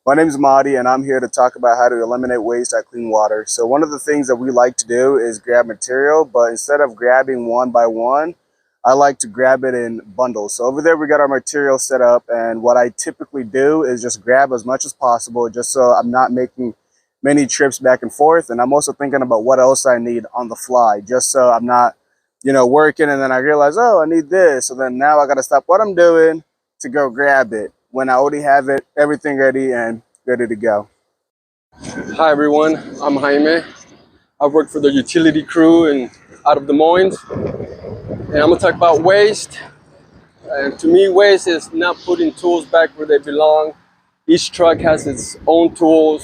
My name is Mahdi, and I'm here to talk about how to eliminate waste at Clean Water. So one of the things that we like to do is grab material, but instead of grabbing one by one, I like to grab it in bundles. So over there we got our material set up, and what I typically do is just grab as much as possible just so I'm not making many trips back and forth. And I'm also thinking about what else I need on the fly, just so I'm not, working and then I realize, oh, I need this. So then now I got to stop what I'm doing to go grab it when I already have it, everything ready and ready to go. Hi everyone, I'm Jaime. I work for the utility crew out of Des Moines, and I'm gonna talk about waste. And to me, waste is not putting tools back where they belong. Each truck has its own tools,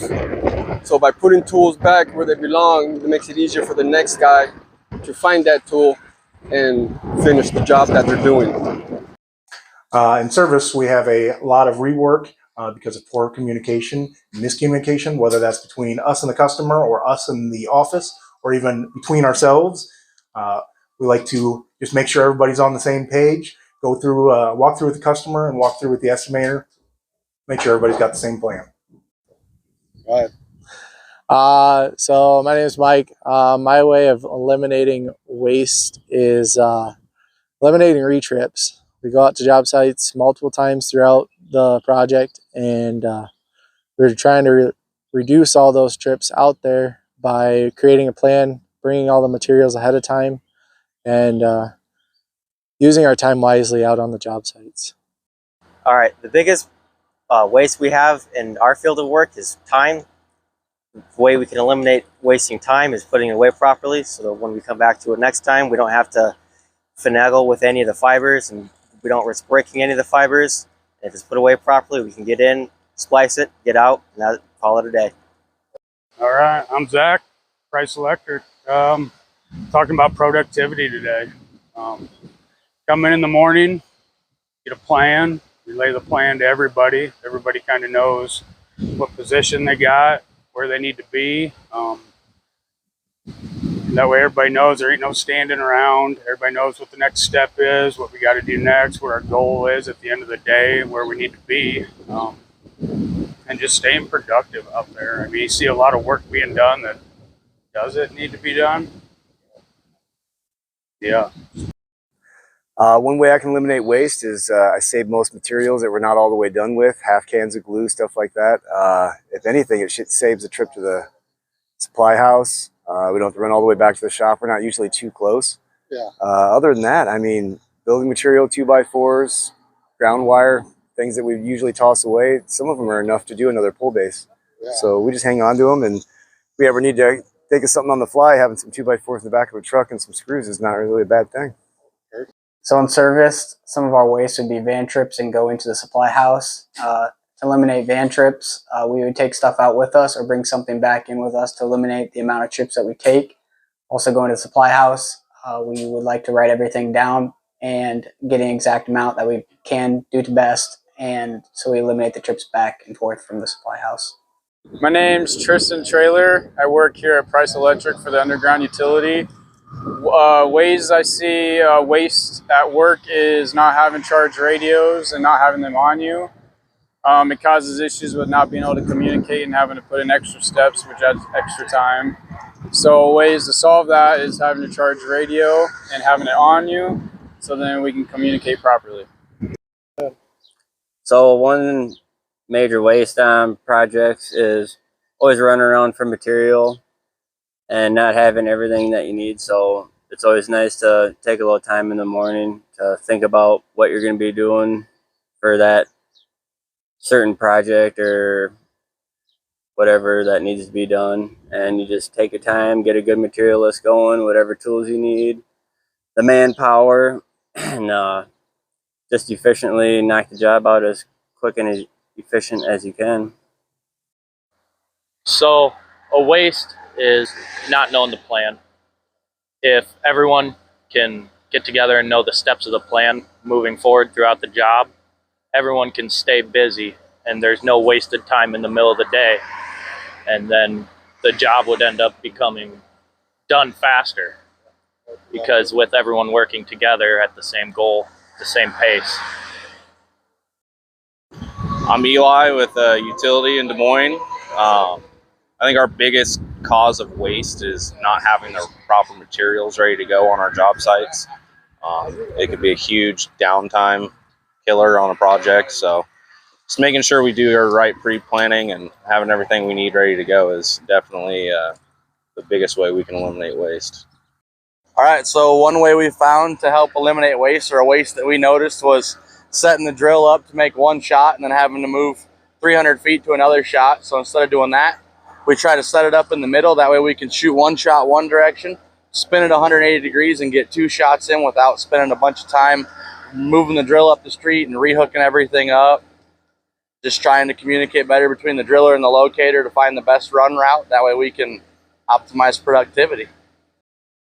so by putting tools back where they belong, it makes it easier for the next guy to find that tool and finish the job that they're doing. In service, we have a lot of rework because of poor communication, miscommunication, whether that's between us and the customer or us and the office or even between ourselves. We like to just make sure everybody's on the same page, go through, walk through with the customer and walk through with the estimator, make sure everybody's got the same plan. All right. So my name is Mike. My way of eliminating waste is eliminating retrips. We go out to job sites multiple times throughout the project, and we're trying to reduce all those trips out there by creating a plan, bringing all the materials ahead of time, and using our time wisely out on the job sites. All right, the biggest waste we have in our field of work is time. The way we can eliminate wasting time is putting it away properly, so that when we come back to it next time, we don't have to finagle with any of the fibers and we don't risk breaking any of the fibers. And if it's put away properly, we can get in, splice it, get out, and call it a day. All right, I'm Zach, Price Electric. Talking about productivity today. Come in the morning, get a plan, relay the plan to everybody. Everybody kind of knows what position they got, where they need to be. That way everybody knows there ain't no standing around. Everybody knows what the next step is, what we got to do next, what our goal is at the end of the day, where we need to be, and just staying productive out there. I mean, you see a lot of work being done that doesn't need to be done. Yeah. One way I can eliminate waste is I save most materials that we're not all the way done with, half cans of glue, stuff like that. If anything, it saves a trip to the supply house. We don't have to run all the way back to the shop. We're not usually too close. Yeah. Other than that, I mean, building material, 2x4s, ground wire, things that we usually toss away, some of them are enough to do another pull base. Yeah. So we just hang on to them, and if we ever need to think of something on the fly, having some 2x4s in the back of a truck and some screws is not really a bad thing. So in service, some of our waste would be van trips and go into the supply house. To eliminate van trips, we would take stuff out with us or bring something back in with us to eliminate the amount of trips that we take. Also going to the supply house, we would like to write everything down and get an exact amount that we can do to best, and so we eliminate the trips back and forth from the supply house. My name's Tristan Trailer. I work here at Price Electric for the underground utility. Ways I see waste at work is not having charged radios and not having them on you. It causes issues with not being able to communicate and having to put in extra steps, which adds extra time. So ways to solve that is having to charge radio and having it on you, so then we can communicate properly. So one major waste on projects is always running around for material and not having everything that you need. So it's always nice to take a little time in the morning to think about what you're going to be doing for that certain project or whatever that needs to be done. And you just take your time, get a good material list going, whatever tools you need, the manpower, and just efficiently knock the job out as quick and as efficient as you can. So a waste is not knowing the plan. If everyone can get together and know the steps of the plan moving forward throughout the job, everyone can stay busy and there's no wasted time in the middle of the day. And then the job would end up becoming done faster because with everyone working together at the same goal, the same pace. I'm Eli with a utility in Des Moines. I think our biggest cause of waste is not having the proper materials ready to go on our job sites. It could be a huge downtime killer on a project. So just making sure we do our right pre-planning and having everything we need ready to go is definitely the biggest way we can eliminate waste. All right, so one way we found to help eliminate waste, or a waste that we noticed, was setting the drill up to make one shot and then having to move 300 feet to another shot. So instead of doing that, we try to set it up in the middle. That way we can shoot one shot one direction, spin it 180 degrees and get 2 shots in without spending a bunch of time moving the drill up the street and rehooking everything up. Just trying to communicate better between the driller and the locator to find the best run route. That way we can optimize productivity.